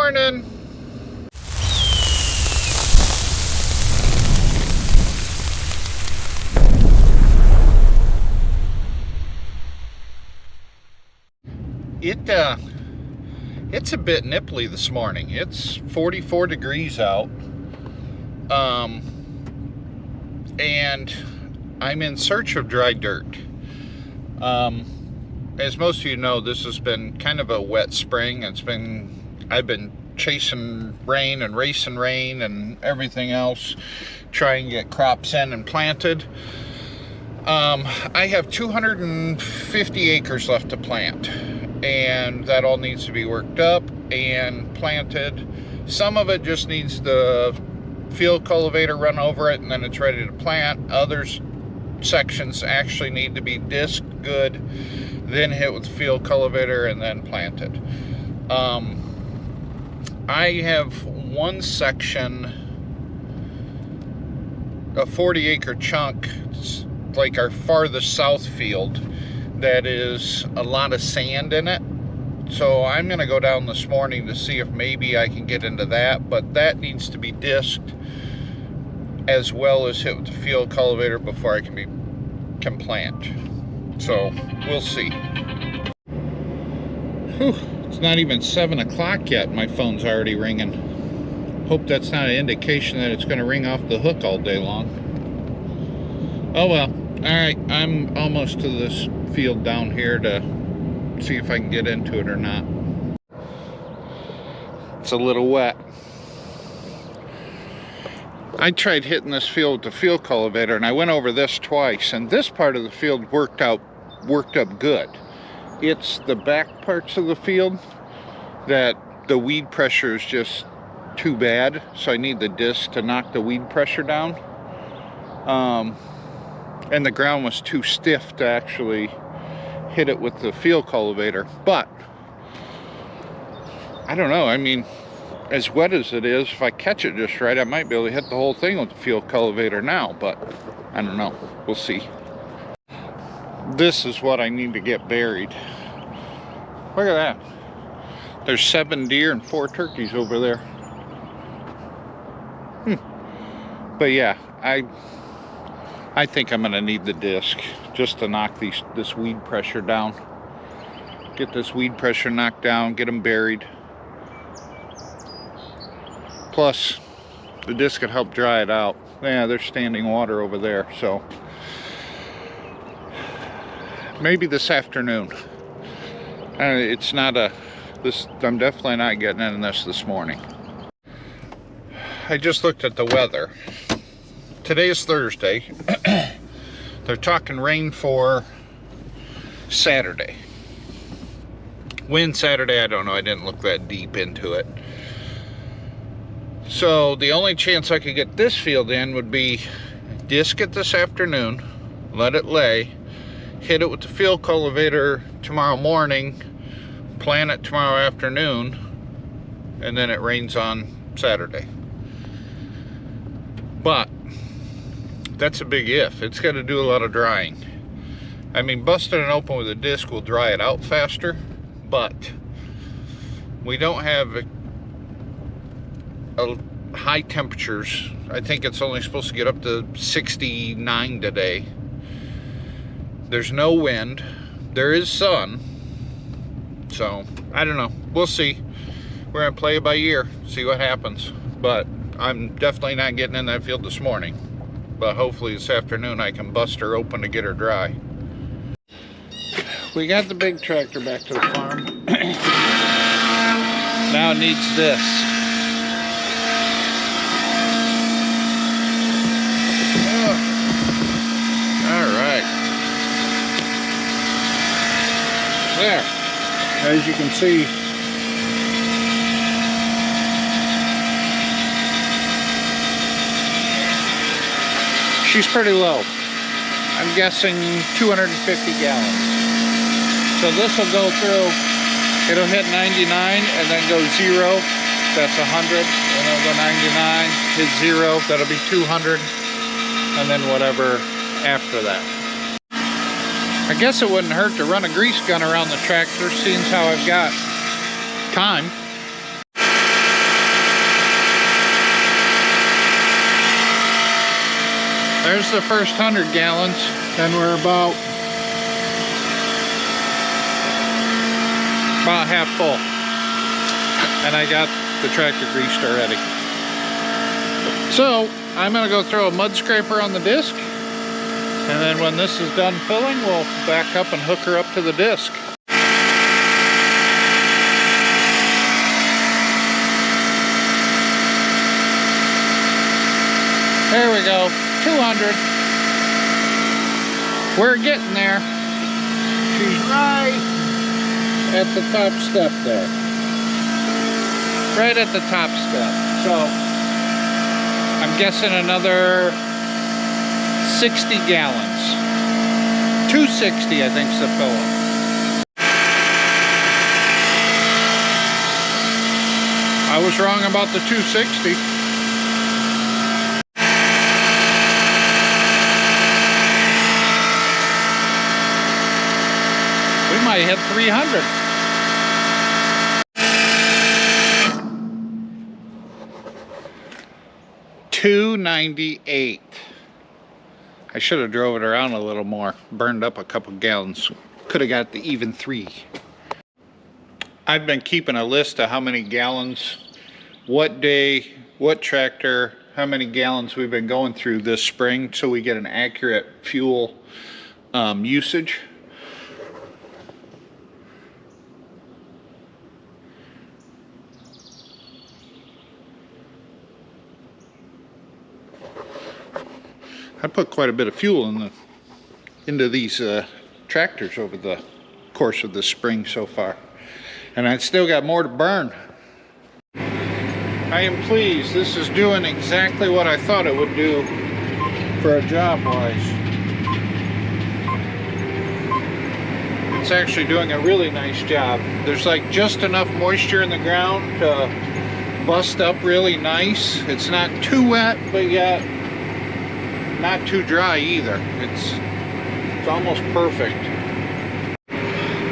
morning. It's a bit nipply this morning. It's 44 degrees out. And I'm in search of dry dirt. As most of you know, this has been kind of a wet spring. I've been chasing rain and racing rain and everything else, trying to get crops in and planted. I have 250 acres left to plant, and that all needs to be worked up and planted. Some of it just needs the field cultivator run over it and then it's ready to plant. Others sections actually need to be disked good, then hit with the field cultivator and then planted. I have one section, a 40-acre chunk, like our farthest south field, that is a lot of sand in it. So I'm going to go down this morning to see if maybe I can get into that, but that needs to be disked as well as hit with the field cultivator before I can plant. So we'll see. Whew, it's not even 7 o'clock yet. My phone's already ringing. Hope that's not an indication that it's going to ring off the hook all day long. Oh well. Alright, I'm almost to this field down here to see if I can get into it or not. It's a little wet. I tried hitting this field with the field cultivator, and I went over this twice, and this part of the field worked up good. It's the back parts of the field that the weed pressure is just too bad, so I need the disc to knock the weed pressure down. And the ground was too stiff to actually hit it with the field cultivator. But I don't know, I mean, as wet as it is, if I catch it just right, I might be able to hit the whole thing with the field cultivator now, but I don't know. We'll see. This is what I need to get buried. Look at that. There's 7 deer and 4 turkeys over there. But yeah, I think I'm going to need the disc just to knock this weed pressure down. Get this weed pressure knocked down, get them buried. Plus, the disc could help dry it out. Yeah, there's standing water over there, so maybe this afternoon. It's not I'm definitely not getting in this morning. I just looked at the weather. Today is Thursday. They're talking rain for Saturday. When Saturday, I don't know. I didn't look that deep into it. So the only chance I could get this field in would be disc it this afternoon, let it lay, hit it with the field cultivator tomorrow morning, plant it tomorrow afternoon, and then it rains on Saturday. But that's a big if. It's got to do a lot of drying. I mean, busting it open with a disc will dry it out faster, but we don't have high temperatures. I think it's only supposed to get up to 69 today. There's no wind. There is sun. So, I don't know. We'll see. We're going to play it by ear, see what happens. But I'm definitely not getting in that field this morning. But hopefully this afternoon I can bust her open to get her dry. We got the big tractor back to the farm. Now it needs this. Alright. There. As you can see, she's pretty low. I'm guessing 250 gallons. So this will go through, it'll hit 99 and then go 0. That's 100. And it'll go 99, hit 0. That'll be 200. And then whatever after that. I guess it wouldn't hurt to run a grease gun around the tractor, seeing how I've got time. There's the first 100 gallons, and we're about half full. And I got the tractor greased already. So I'm gonna go throw a mud scraper on the disc, and then when this is done filling, we'll back up and hook her up to the disc. There we go, 200. We're getting there. She's right at the top step there. Right at the top step. So I'm guessing another 60 gallons. 260, I think, is the fill up. I was wrong about the 260. We might hit 300. $2.98. I should have drove it around a little more. Burned up a couple gallons. Could have got the even 3. I've been keeping a list of how many gallons, what day, what tractor, how many gallons we've been going through this spring, so we get an accurate fuel usage. I put quite a bit of fuel into these tractors over the course of the spring so far, and I still got more to burn. I am pleased. This is doing exactly what I thought it would do for a job wise. It's actually doing a really nice job. There's like just enough moisture in the ground to bust up really nice. It's not too wet, but yet not too dry either. It's almost perfect.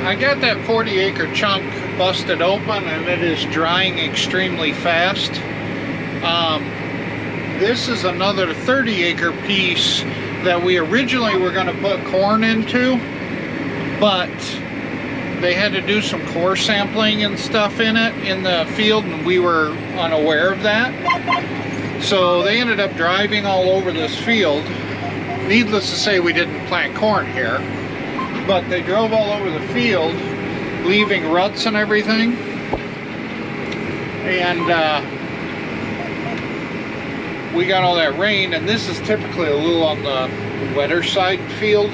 I got that 40-acre chunk busted open, and it is drying extremely fast. This is another 30-acre piece that we originally were going to put corn into, but they had to do some core sampling and stuff in it in the field, and we were unaware of that. So they ended up driving all over this field. Needless to say, we didn't plant corn here, but they drove all over the field, leaving ruts and everything. And we got all that rain, and this is typically a little on the wetter side field.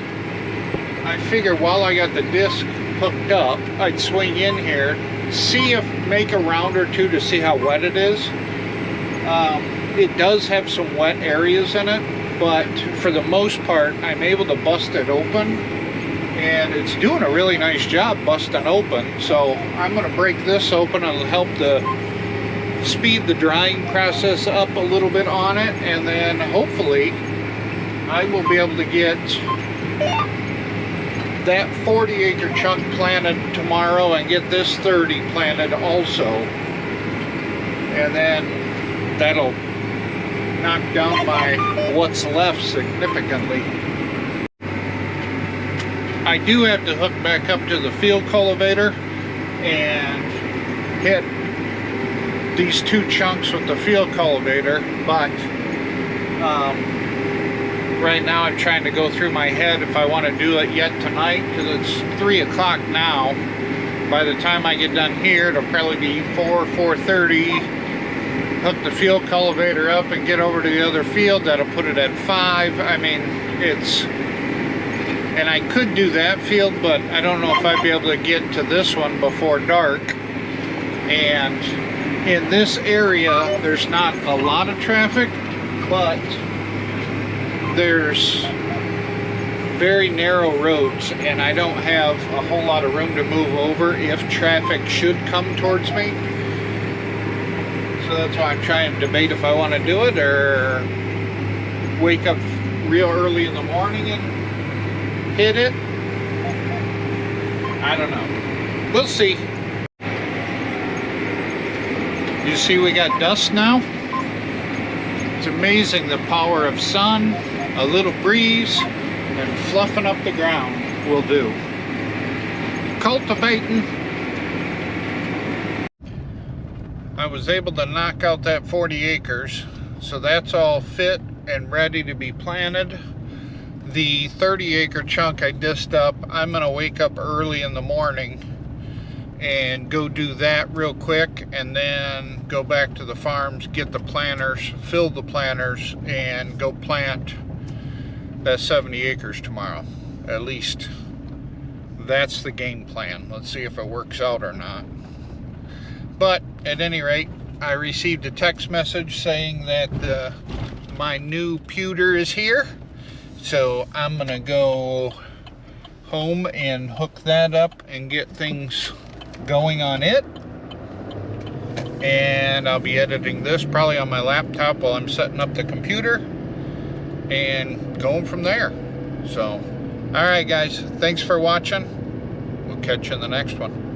I figured while I got the disc hooked up, I'd swing in here, make a round or two to see how wet it is. It does have some wet areas in it, but for the most part, I'm able to bust it open, and it's doing a really nice job busting open. So I'm going to break this open, and it'll help speed the drying process up a little bit on it, and then hopefully I will be able to get that 40-acre chunk planted tomorrow and get this 30 planted also, and then that'll knock down my what's left significantly. I do have to hook back up to the field cultivator and hit these 2 chunks with the field cultivator, but right now I'm trying to go through my head if I want to do it yet tonight, because it's 3 o'clock now. By the time I get done here, it'll probably be 4:30. Hook the field cultivator up and get over to the other field. That'll put it at 5. I mean, and I could do that field, but I don't know if I'd be able to get to this one before dark. And in this area, there's not a lot of traffic, but there's very narrow roads, and I don't have a whole lot of room to move over if traffic should come towards me. So that's why I'm trying to debate if I want to do it or wake up real early in the morning and hit it. I don't know. We'll see. You see we got dust now? It's amazing the power of sun a little breeze and fluffing up the ground will do. Cultivating. I was able to knock out that 40 acres, so that's all fit and ready to be planted. The 30-acre chunk I disced up, I'm gonna wake up early in the morning and go do that real quick, and then go back to the farms, get the planters, fill the planters, and go plant that 70 acres tomorrow. At least that's the game plan. Let's see if it works out or not. But at any rate, I received a text message saying that my new pewter is here. So I'm gonna go home and hook that up and get things going on it. And I'll be editing this probably on my laptop while I'm setting up the computer and going from there. So, all right guys, thanks for watching. We'll catch you in the next one.